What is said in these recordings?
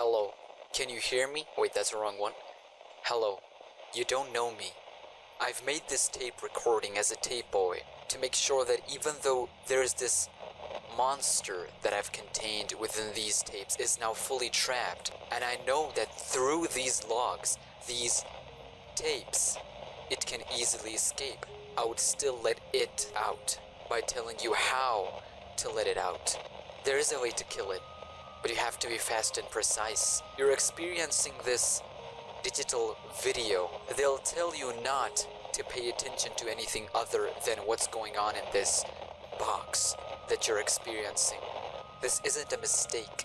Hello, can you hear me? Wait, that's the wrong one. Hello, you don't know me. I've made this tape recording as a Tapeboi to make sure that even though there's this monster that I've contained within these tapes is now fully trapped, and I know that through these logs, these tapes, it can easily escape, I would still let it out by telling you how to let it out. There is a way to kill it, but you have to be fast and precise. You're experiencing this digital video. They'll tell you not to pay attention to anything other than what's going on in this box that you're experiencing. This isn't a mistake.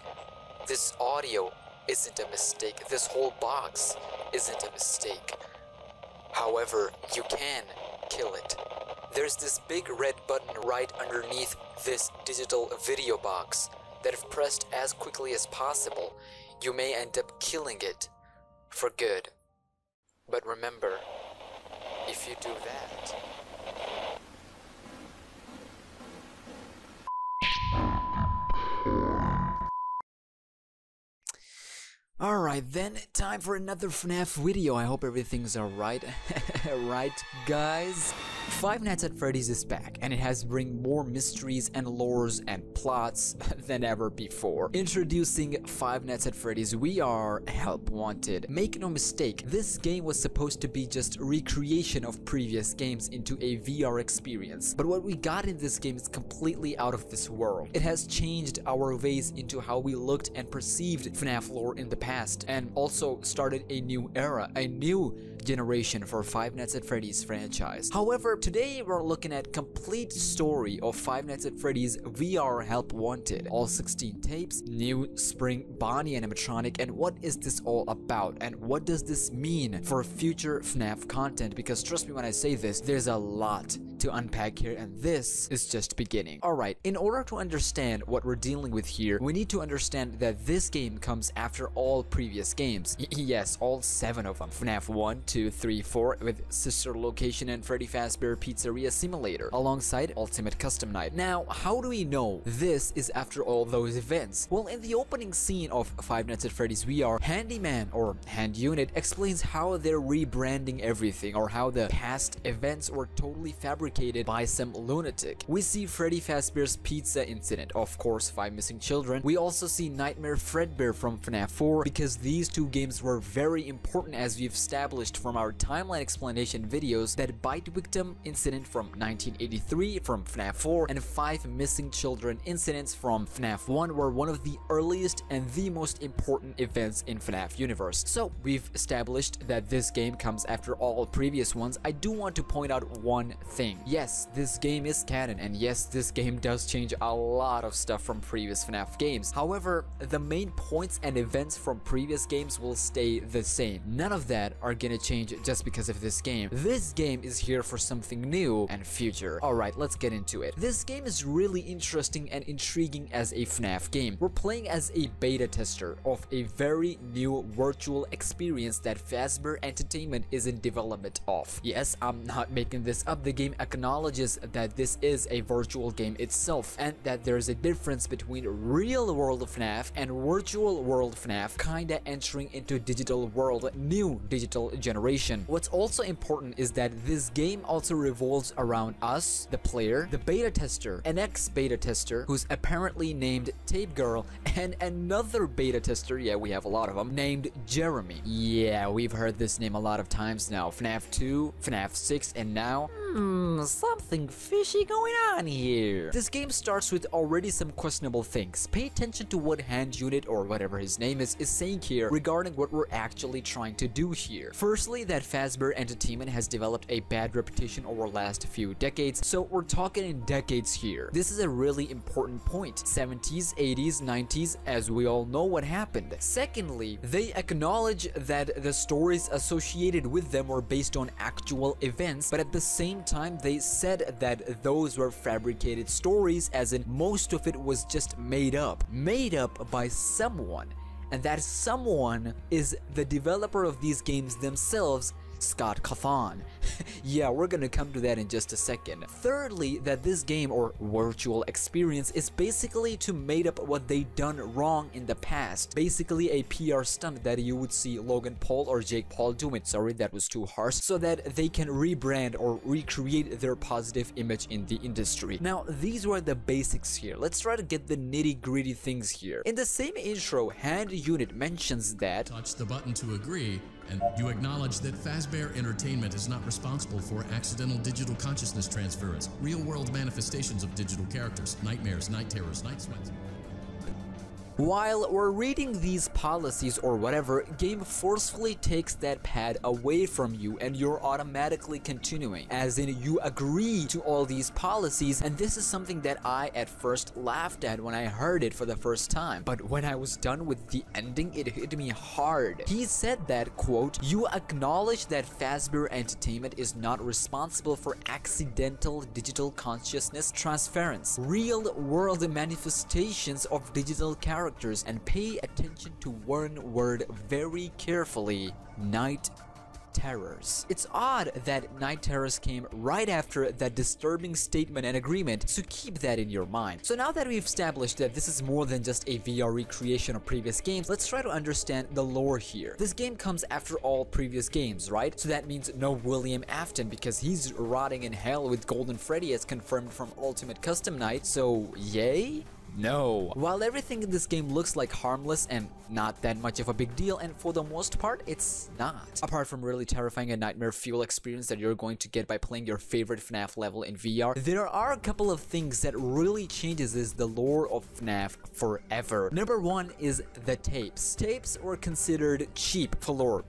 This audio isn't a mistake. This whole box isn't a mistake. However, you can kill it. There's this big red button right underneath this digital video box that if pressed as quickly as possible, you may end up killing it for good. But remember, if you do that, alright then, time for another FNAF video. I hope everything's alright. Right, guys? Five Nights at Freddy's is back, and it has bring more mysteries and lores and plots than ever before. Introducing Five Nights at Freddy's VR Help Wanted. Make no mistake, this game was supposed to be just recreation of previous games into a VR experience. But what we got in this game is completely out of this world. It has changed our ways into how we looked and perceived FNAF lore in the past, and also started a new era, a new generation for Five Nights at Freddy's franchise. However, today we're looking at complete story of Five Nights at Freddy's VR Help Wanted. All 16 tapes, new spring Bonnie animatronic, and what is this all about? And what does this mean for future FNAF content? Because trust me when I say this, there's a lot to unpack here, and this is just beginning. Alright, in order to understand what we're dealing with here, we need to understand that this game comes after all previous games. Yes, all 7 of them. FNAF 1, 2, 3, 4, with Sister Location and Freddy Fazbear Pizzeria Simulator, alongside Ultimate Custom Night. Now, how do we know this is after all those events? Well, in the opening scene of Five Nights at Freddy's VR, Handyman, or Hand Unit, explains how they're rebranding everything, or how the past events were totally fabricated by some lunatic. We see Freddy Fazbear's Pizza incident, of course 5 missing children. We also see Nightmare Fredbear from FNAF 4, because these two games were very important, as we've established from our timeline explanation videos. That Bite Victim incident from 1983 from FNAF 4 and 5 missing children incidents from FNAF 1 were one of the earliest and the most important events in FNAF universe. So we've established that this game comes after all previous ones. I do want to point out one thing. Yes, this game is canon, and yes, this game does change a lot of stuff from previous FNAF games. However, the main points and events from previous games will stay the same. None of that are gonna change just because of this game. This game is here for something new and future. Alright, let's get into it. This game is really interesting and intriguing as a FNAF game. We're playing as a beta tester of a very new virtual experience that Fazbear Entertainment is in development of. Yes, I'm not making this up. The game acknowledges that this is a virtual game itself, and that there's a difference between real world FNAF and virtual world FNAF, kinda entering into digital world, new digital generation. What's also important is that this game also revolves around us, the player, the beta tester, an ex-beta tester who's apparently named Tape Girl, and another beta tester, yeah, we have a lot of them, named Jeremy. Yeah, we've heard this name a lot of times now. FNAF 2, FNAF 6, and now something fishy going on here. This game starts with already some questionable things. Pay attention to what Hand Unit, or whatever his name is saying here regarding what we're actually trying to do here. Firstly, that Fazbear Entertainment has developed a bad reputation over the last few decades, so we're talking in decades here. This is a really important point. 70s, 80s, 90s, as we all know what happened. Secondly, they acknowledge that the stories associated with them were based on actual events, but at the same time they said that those were fabricated stories, as in most of it was just made up by someone, and that someone is the developer of these games themselves, Scott Cawthon. Yeah, we're gonna come to that in just a second. Thirdly, that this game or virtual experience is basically to make up what they done wrong in the past. Basically a PR stunt that you would see Logan Paul or Jake Paul doing. Sorry, that was too harsh. So that they can rebrand or recreate their positive image in the industry. Now, these were the basics here. Let's try to get the nitty-gritty things here. In the same intro, Hand Unit mentions that touch the button to agree, and you acknowledge that FNAF Entertainment is not responsible for accidental digital consciousness transference, real-world manifestations of digital characters, nightmares, night terrors, night sweats. While we're reading these policies or whatever, game forcefully takes that pad away from you and you're automatically continuing. As in, you agree to all these policies, and this is something that I at first laughed at when I heard it for the first time. But when I was done with the ending, it hit me hard. He said that, quote, "You acknowledge that FNAF Entertainment is not responsible for accidental digital consciousness transference, real-world manifestations of digital characters, and pay attention to one word very carefully: night terrors." It's odd that night terrors came right after that disturbing statement and agreement, so keep that in your mind. So now that we've established that this is more than just a VR recreation of previous games, let's try to understand the lore here. This game comes after all previous games, right? So that means no William Afton because he's rotting in hell with Golden Freddy as confirmed from Ultimate Custom Night, so yay? No. While everything in this game looks like harmless and not that much of a big deal, and for the most part, it's not. Apart from really terrifying and nightmare fuel experience that you're going to get by playing your favorite FNAF level in VR, there are a couple of things that really changes the lore of FNAF forever. Number one is the tapes. Tapes were considered cheap for lore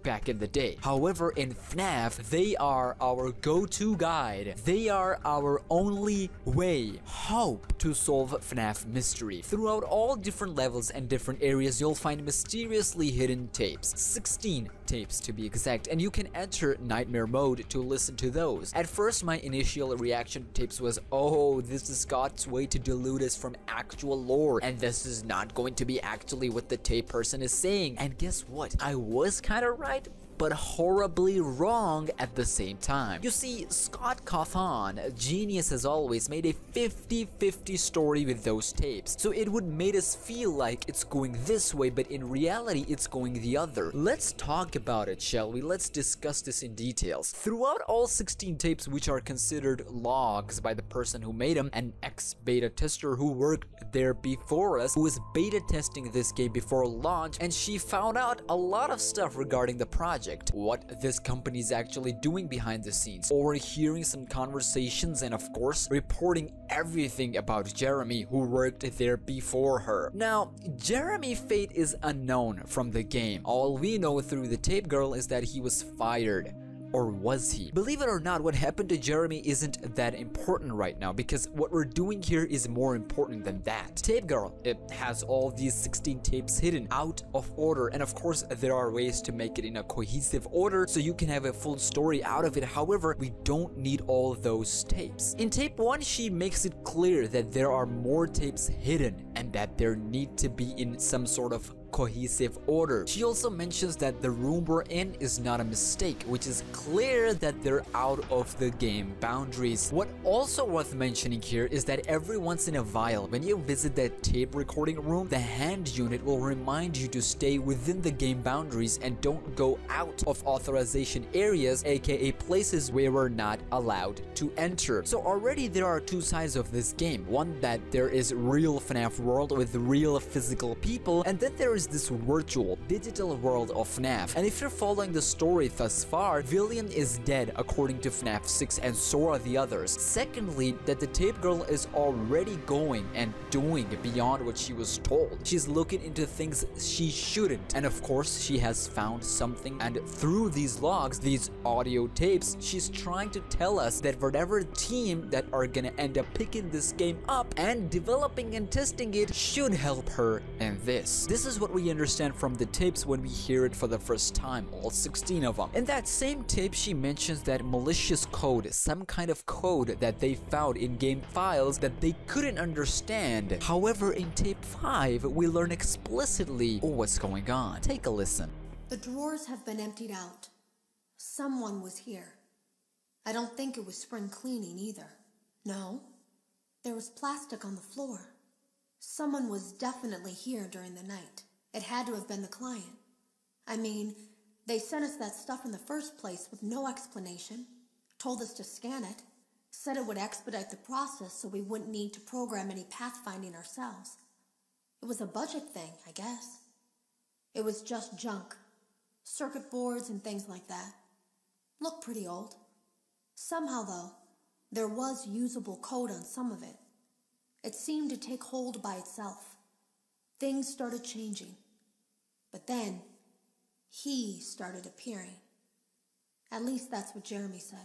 back in the day. However, in FNAF, they are our go-to guide. They are our only way, hope, to solve FNAF mystery. Throughout all different levels and different areas, you'll find mysteriously hidden tapes. 16 tapes to be exact, and you can enter nightmare mode to listen to those. At first, my initial reaction to tapes was, oh, this is Scott's way to delude us from actual lore, and this is not going to be actually what the tape person is saying. And guess what? I was kinda right, but horribly wrong at the same time. You see, Scott Cawthon, a genius as always, made a 50-50 story with those tapes. So it would make us feel like it's going this way, but in reality, it's going the other. Let's talk about it, shall we? Let's discuss this in details. Throughout all 16 tapes, which are considered logs by the person who made them, an ex-beta tester who worked there before us, who was beta testing this game before launch, and she found out a lot of stuff regarding the project. What this company is actually doing behind the scenes, overhearing some conversations, and of course reporting everything about Jeremy, who worked there before her. Now, Jeremy's fate is unknown from the game. All we know through the tape girl is that he was fired. Or was he? Believe it or not, what happened to Jeremy isn't that important right now, because what we're doing here is more important than that. Tape Girl, it has all these 16 tapes hidden out of order, and of course there are ways to make it in a cohesive order so you can have a full story out of it. However, we don't need all those tapes. In tape 1, she makes it clear that there are more tapes hidden and that there need to be in some sort of cohesive order. She also mentions that the room we're in is not a mistake, which is clear that they're out of the game boundaries. What also worth mentioning here is that every once in a while, when you visit that tape recording room, the hand unit will remind you to stay within the game boundaries and don't go out of authorization areas, aka places where we're not allowed to enter. So already there are two sides of this game. One, that there is real FNAF world with real physical people, and then there is this virtual, digital world of FNAF. And if you're following the story thus far, Villian is dead according to FNAF 6, and so are the others. Secondly, that the tape girl is already going and doing beyond what she was told. She's looking into things she shouldn't, and of course she has found something, and through these logs, these audio tapes, she's trying to tell us that whatever team that are gonna end up picking this game up and developing and testing it should help her in this. This is what we understand from the tapes when we hear it for the first time, all 16 of them. In that same tape, she mentions that malicious code, some kind of code that they found in game files that they couldn't understand. However, in tape 5, we learn explicitly what's going on. Take a listen. The drawers have been emptied out. Someone was here. I don't think it was spring cleaning either. No, there was plastic on the floor. Someone was definitely here during the night. It had to have been the client. I mean, they sent us that stuff in the first place with no explanation, told us to scan it, said it would expedite the process so we wouldn't need to program any pathfinding ourselves. It was a budget thing, I guess. It was just junk. Circuit boards and things like that. Looked pretty old. Somehow, though, there was usable code on some of it. It seemed to take hold by itself. Things started changing. But then, he started appearing. At least that's what Jeremy said.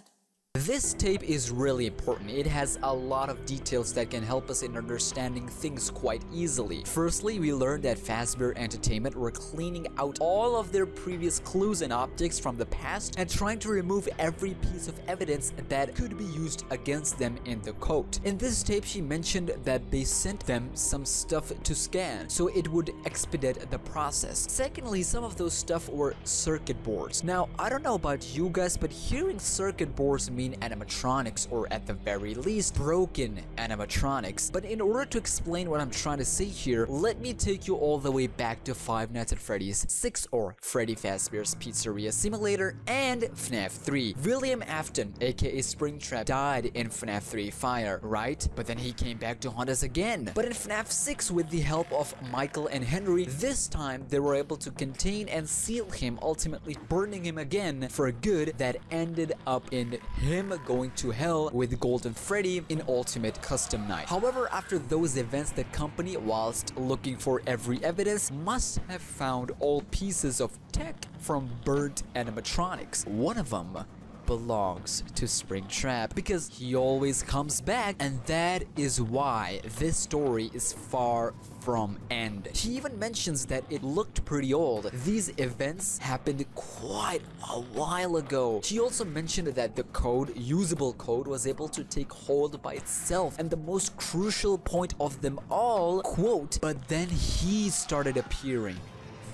This tape is really important. It has a lot of details that can help us in understanding things quite easily. Firstly, we learned that FNAF Entertainment were cleaning out all of their previous clues and objects from the past and trying to remove every piece of evidence that could be used against them in the code. In this tape, she mentioned that they sent them some stuff to scan, so it would expedite the process. Secondly, some of those stuff were circuit boards. Now, I don't know about you guys, but hearing circuit boards mean animatronics, or at the very least broken animatronics. But in order to explain what I'm trying to say here, let me take you all the way back to Five Nights at Freddy's 6 or Freddy Fazbear's Pizzeria Simulator and FNAF 3. William Afton, aka Springtrap, died in FNAF 3 Fire, right? But then he came back to haunt us again. But in FNAF 6, with the help of Michael and Henry, this time they were able to contain and seal him, ultimately burning him again for good. That ended up in him going to hell with Golden Freddy in Ultimate Custom Night. However, after those events, the company, whilst looking for every evidence, must have found all pieces of tech from burnt animatronics. One of them belongs to Springtrap because he always comes back, and that is why this story is far from end. She even mentions that it looked pretty old. These events happened quite a while ago. She also mentioned that the code, usable code, was able to take hold by itself, and the most crucial point of them all, quote, "But then he started appearing."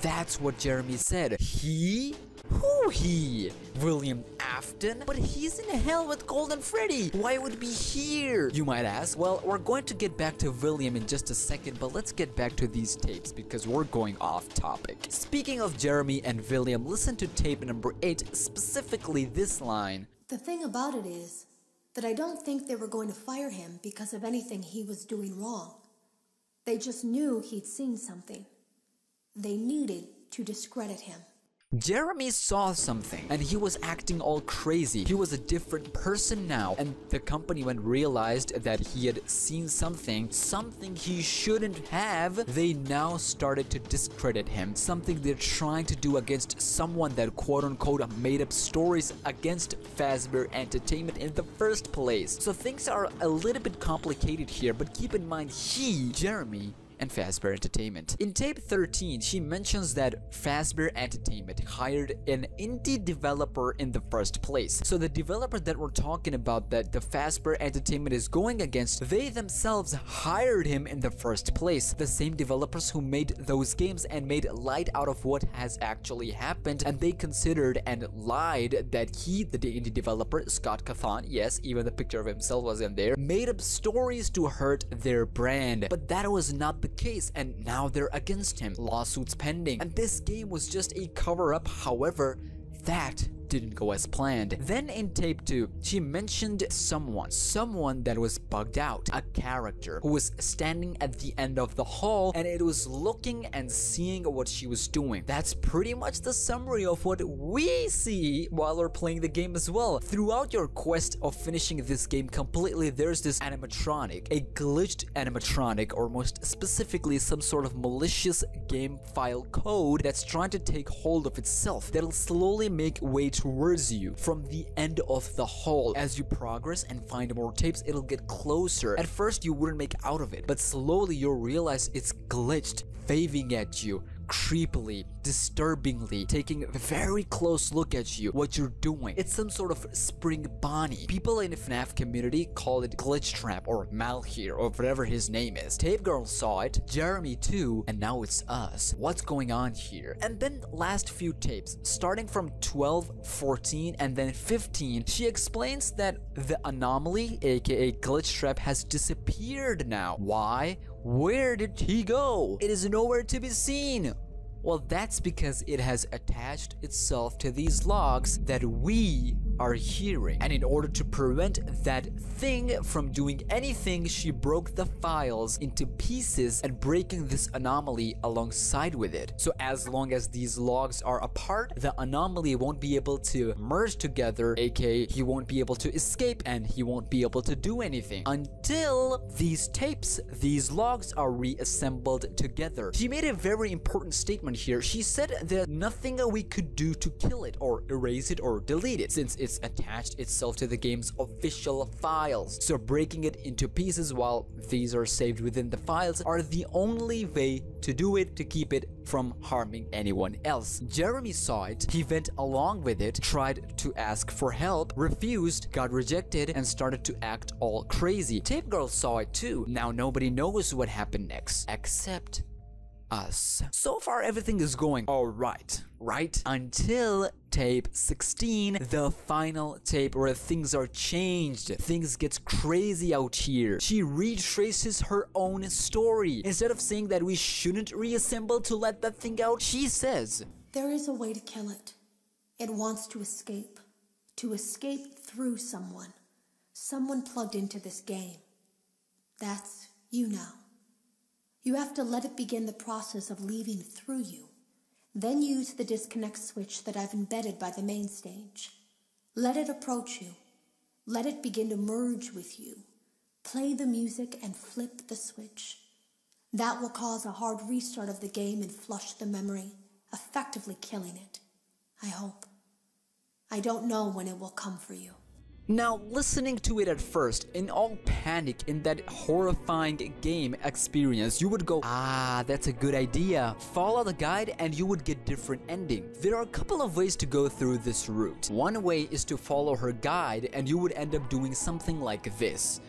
That's what Jeremy said. He? Who he? William Afton? But he's in hell with Golden Freddy. Why would he be here? You might ask. Well, we're going to get back to William in just a second, but let's get back to these tapes because we're going off topic. Speaking of Jeremy and William, listen to tape number 8, specifically this line. The thing about it is that I don't think they were going to fire him because of anything he was doing wrong. They just knew he'd seen something. They needed to discredit him. Jeremy saw something and he was acting all crazy. He was a different person now, and the company, when realized that he had seen something he shouldn't have, they now started to discredit him. Something they're trying to do against someone that quote-unquote made up stories against FNAF Entertainment in the first place. So things are a little bit complicated here, but keep in mind Jeremy, and FNAF Entertainment. In tape 13, she mentions that FNAF Entertainment hired an indie developer in the first place. So the developer that we're talking about, that the FNAF Entertainment is going against, they themselves hired him in the first place. The same developers who made those games and made light out of what has actually happened, and they considered and lied that he, the indie developer, Scott Cawthon, yes, even the picture of himself was in there, made up stories to hurt their brand. But that was not the case, and now they're against him. Lawsuits pending, and this game was just a cover-up. However, that didn't go as planned. Then in tape 2, she mentioned someone that was bugged out, a character who was standing at the end of the hall, and it was looking and seeing what she was doing. That's pretty much the summary of what we see while we're playing the game as well. Throughout your quest of finishing this game completely, there's this animatronic, a glitched animatronic, or most specifically some sort of malicious game file code that's trying to take hold of itself, that'll slowly make way towards you from the end of the hall. As you progress and find more tapes, it'll get closer. At first you wouldn't make out of it, but slowly you'll realize it's glitched, waving at you, creepily, disturbingly, taking a very close look at you, what you're doing. It's some sort of spring Bonnie. People in the FNAF community call it glitch trap or malhere or whatever his name is. Tape Girl saw it, Jeremy too, and now it's us. What's going on here? And then last few tapes, starting from 12, 14, and then 15, she explains that the anomaly, aka glitch trap, has disappeared now. Why? Where did he go? It is nowhere to be seen. Well, that's because it has attached itself to these logs that we are hearing. And in order to prevent that thing from doing anything, she broke the files into pieces and breaking this anomaly alongside with it. So as long as these logs are apart, the anomaly won't be able to merge together, aka he won't be able to escape and he won't be able to do anything until these tapes, these logs are reassembled together. She made a very important statement here. She said that nothing we could do to kill it or erase it or delete it, since it's attached itself to the game's official files. So breaking it into pieces while these are saved within the files are the only way to do it, to keep it from harming anyone else. Jeremy saw it, he went along with it, tried to ask for help, refused, got rejected, and started to act all crazy. Tape Girl saw it too. Now nobody knows what happened next, except us. So far everything is going alright, right? Until tape 16, the final tape where things are changed. Things get crazy out here. She retraces her own story. Instead of saying that we shouldn't reassemble to let that thing out, she says, "There is a way to kill it. It wants to escape through someone. Someone plugged into this game. That's you now. You have to let it begin the process of leaving through you. Then use the disconnect switch that I've embedded by the main stage. Let it approach you. Let it begin to merge with you. Play the music and flip the switch. That will cause a hard restart of the game and flush the memory, effectively killing it. I hope. I don't know when it will come for you." Now, listening to it at first, in all panic, in that horrifying game experience, you would go, ah, that's a good idea. Follow the guide and you would get different ending. There are a couple of ways to go through this route. One way is to follow her guide and you would end up doing something like this.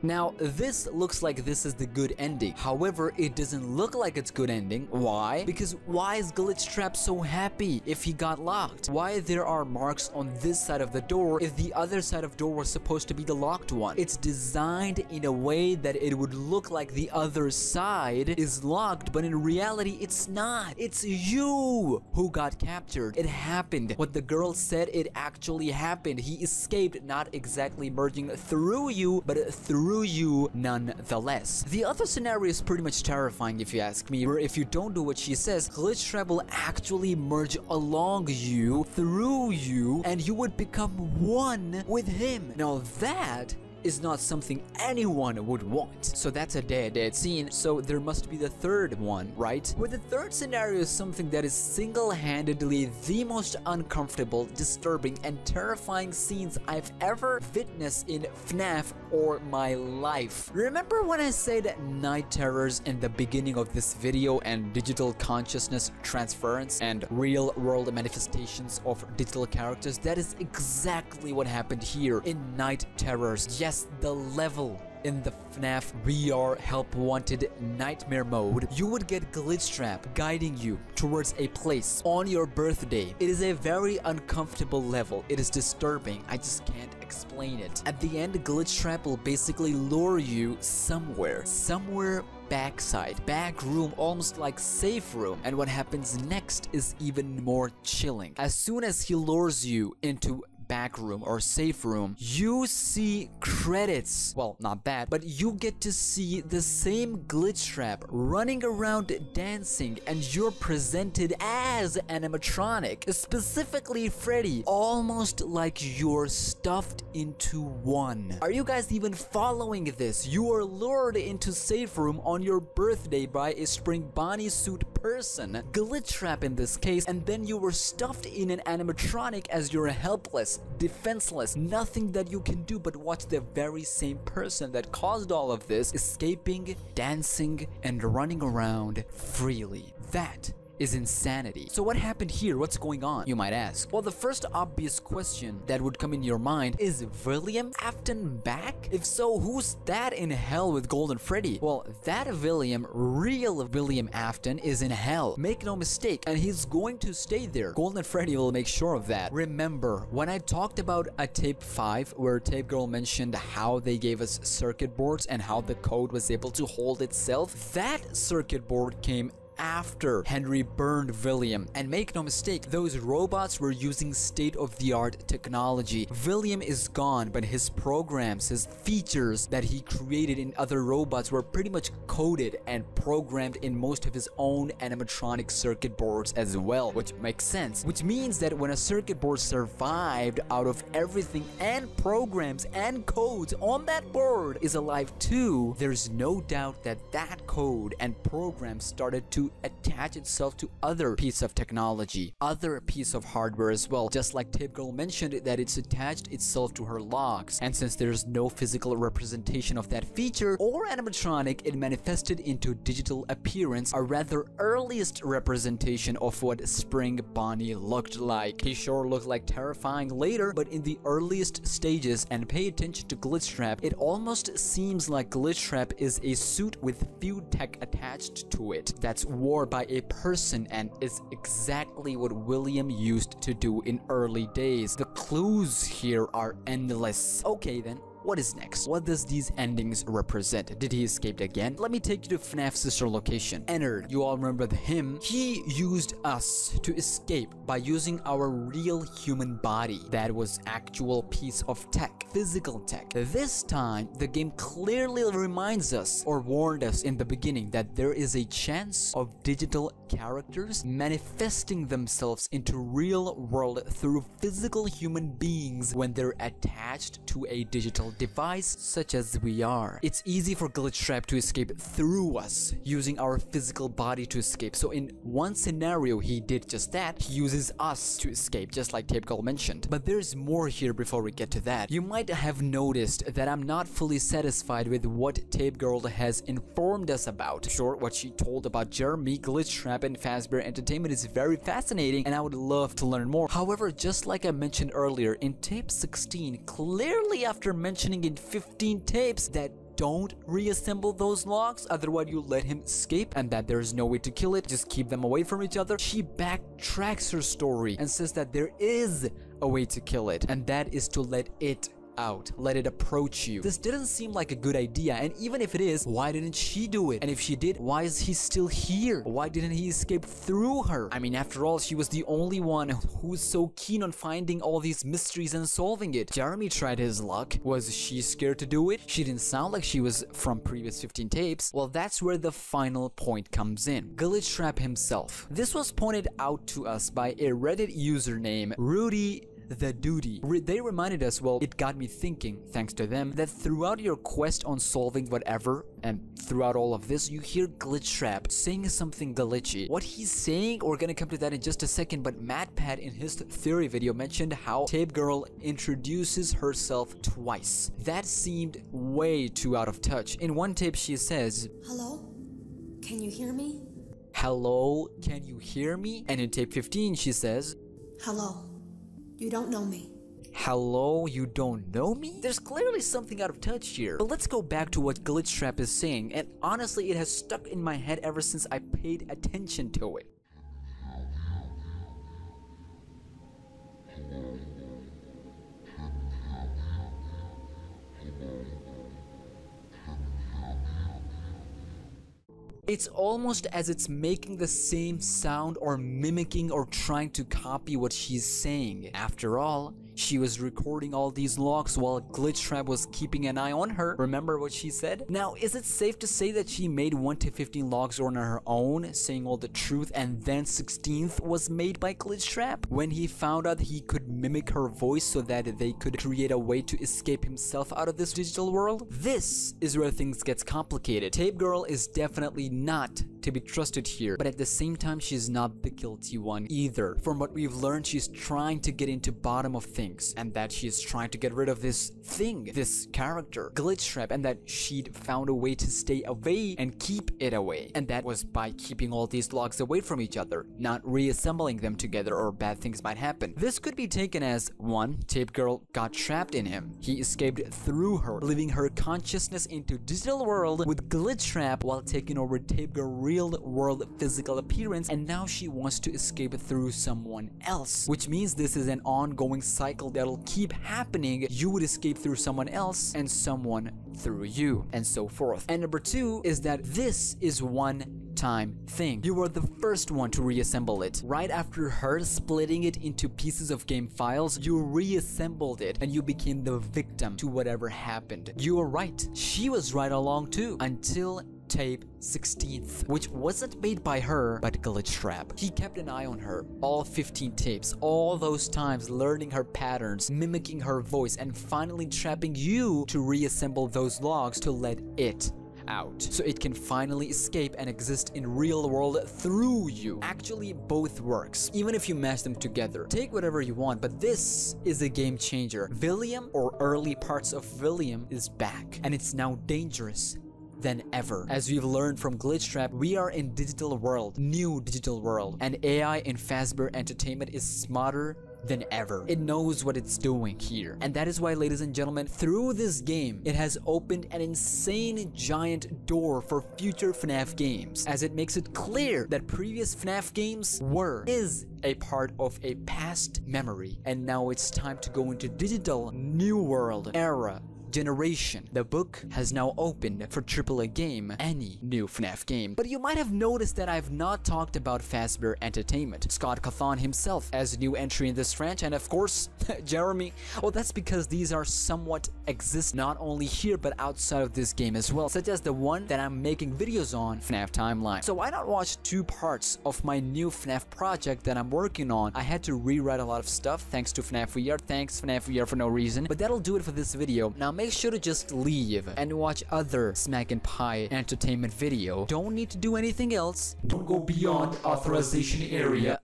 Now, this looks like this is the good ending. However, it doesn't look like it's good ending. Why? Because why is Glitch Trap so happy if he got locked? Why there are marks on this side of the door if the other side of door was supposed to be the locked one? It's designed in a way that it would look like the other side is locked, but in reality, it's not. It's you who got captured. It happened. What the girl said, it actually happened. He escaped, not exactly merging through you, but through you nonetheless. The other scenario is pretty much terrifying if you ask me, where if you don't do what she says, Glitch Trap will actually merge along you, through you, and you would become one with him. Now that is not something anyone would want. So that's a dead scene, so there must be the third one, right? Where the third scenario is something that is single-handedly the most uncomfortable, disturbing, and terrifying scenes I've ever witnessed in FNAF or my life. Remember when I said night terrors in the beginning of this video and digital consciousness transference and real-world manifestations of digital characters? That is exactly what happened here in Night Terrors. Yes, the level in the FNAF VR Help Wanted Nightmare mode, you would get Glitch Trap guiding you towards a place on your birthday. It is a very uncomfortable level. It is disturbing. I just can't explain it. At the end, Glitch Trap will basically lure you somewhere backside, back room, almost like safe room. And what happens next is even more chilling. As soon as he lures you into back room or safe room, you see credits. Well, not that, but you get to see the same glitch trap running around dancing, and you're presented as animatronic, specifically Freddy, almost like you're stuffed into one. Are you guys even following this? You are lured into safe room on your birthday by a Spring Bonnie suit person, glitch trap in this case, and then you were stuffed in an animatronic as you're helpless, defenseless, nothing that you can do but watch the very same person that caused all of this escaping, dancing, and running around freely. That is insanity. So what happened here? What's going on, you might ask? Well, the first obvious question that would come in your mind is, William Afton back? If so, who's that in hell with Golden Freddy? Well, that William, real William Afton, is in hell. Make no mistake, and he's going to stay there. Golden Freddy will make sure of that. Remember, when I talked about a tape 5 where Tape Girl mentioned how they gave us circuit boards and how the code was able to hold itself, that circuit board came after Henry burned William. And make no mistake, those robots were using state-of-the-art technology. William is gone, but his programs, his features that he created in other robots were pretty much coded and programmed in most of his own animatronic circuit boards as well, which makes sense. Which means that when a circuit board survived out of everything and programs and codes on that board is alive too, there's no doubt that that code and program started to attach itself to other piece of technology, other piece of hardware as well, just like Tape Girl mentioned that it's attached itself to her logs. And since there's no physical representation of that feature or animatronic, it manifested into digital appearance, a rather earliest representation of what Spring Bonnie looked like. He sure looked like terrifying later, but in the earliest stages, and pay attention to Glitch Trap, it almost seems like Glitch Trap is a suit with few tech attached to it that's worn by a person, and is exactly what William used to do in early days. The clues here are endless. Okay then, what is next? What does these endings represent? Did he escape again? Let me take you to FNAF's sister location, Ennard. You all remember him? He used us to escape by using our real human body. That was actual piece of tech, physical tech. This time, the game clearly reminds us, or warned us in the beginning, that there is a chance of digital characters manifesting themselves into real world through physical human beings when they're attached to a digital device such as we are. It's easy for Glitch Trap to escape through us, using our physical body to escape. So in one scenario, he did just that. He uses us to escape, just like Tape Girl mentioned. But there's more here before we get to that. You might have noticed that I'm not fully satisfied with what Tape Girl has informed us about. Sure, what she told about Jeremy, Glitch Trap, and FNAF Entertainment is very fascinating, and I would love to learn more. However, just like I mentioned earlier, in tape 16, clearly after mentioning in 15 tapes that don't reassemble those logs, otherwise you let him escape, and that there's no way to kill it, just keep them away from each other, she backtracks her story and says that there is a way to kill it, and that is to let it out, let it approach you. This didn't seem like a good idea, and even if it is, why didn't she do it? And if she did, why is he still here? Why didn't he escape through her? I mean, after all, she was the only one who's so keen on finding all these mysteries and solving it. Jeremy tried his luck. Was she scared to do it? She didn't sound like she was from previous 15 tapes. Well, that's where the final point comes in. Glitch Trap himself. This was pointed out to us by a Reddit user named Rudy the Duty. They reminded us, well, it got me thinking, thanks to them, that throughout your quest on solving whatever, and throughout all of this, you hear Glitch Trap saying something glitchy. What he's saying, we're gonna come to that in just a second, but MatPat in his theory video mentioned how Tape Girl introduces herself twice. That seemed way too out of touch. In one tape, she says, "Hello? Can you hear me?" "Hello, can you hear me?" And in tape 15, she says, "Hello. You don't know me." "Hello, you don't know me?" There's clearly something out of touch here. But let's go back to what Glitch Trap is saying, and honestly, it has stuck in my head ever since I paid attention to it. It's almost as it's making the same sound or mimicking or trying to copy what she's saying. After all, she was recording all these logs while Glitchtrap was keeping an eye on her. Remember what she said? Now, is it safe to say that she made 1 to 15 logs on her own, saying all the truth, and then 16th was made by Glitchtrap when he found out he could mimic her voice so that they could create a way to escape himself out of this digital world? This is where things gets complicated. Tape Girl is definitely not to be trusted here, but at the same time, she's not the guilty one either. From what we've learned, she's trying to get into bottom of things, and that she's trying to get rid of this thing, this character, Glitchtrap, and that she'd found a way to stay away and keep it away. And that was by keeping all these logs away from each other, not reassembling them together, or bad things might happen. This could be taken as 1. Tape Girl got trapped in him. He escaped through her, leaving her consciousness into digital world with Glitchtrap while taking over Tape Girl real world physical appearance, and now she wants to escape through someone else, which means this is an ongoing cycle that'll keep happening. You would escape through someone else and someone through you, and so forth. And number 2 is that this is one time thing. You were the first one to reassemble it. Right after her splitting it into pieces of game files, you reassembled it and you became the victim to whatever happened. You were right. She was right along too, until tape 16th, which wasn't made by her, but Glitchtrap. He kept an eye on her, all 15 tapes, all those times, learning her patterns, mimicking her voice, and finally trapping you to reassemble those logs to let it out, so it can finally escape and exist in real world through you. Actually, both works, even if you mash them together. Take whatever you want, but this is a game changer. William, or early parts of William, is back, and it's now dangerous than ever. As we've learned from Glitchtrap, we are in digital world, new digital world, and AI in FNAF Entertainment is smarter than ever. It knows what it's doing here. And that is why, ladies and gentlemen, through this game, it has opened an insane giant door for future FNAF games, as it makes it clear that previous FNAF games is a part of a past memory, and now it's time to go into digital new world era generation. The book has now opened for AAA game, any new FNAF game. But you might have noticed that I've not talked about FNAF Entertainment, Scott Cawthon himself as a new entry in this franchise, and of course, Jeremy. Well, that's because these are somewhat exist not only here but outside of this game as well, such as the one that I'm making videos on, FNAF Timeline. So why not watch 2 parts of my new FNAF project that I'm working on? I had to rewrite a lot of stuff thanks to FNAF VR. Thanks FNAF VR for no reason, but that'll do it for this video. Now make sure to just leave and watch other SmackNPIe Entertainment video. Don't need to do anything else. Don't go beyond authorization area.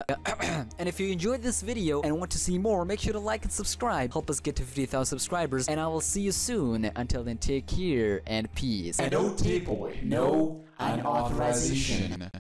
And if you enjoyed this video and want to see more, make sure to like and subscribe. Help us get to 50,000 subscribers, and I will see you soon. Until then, take care and peace. And no Tapeboi, no unauthorization.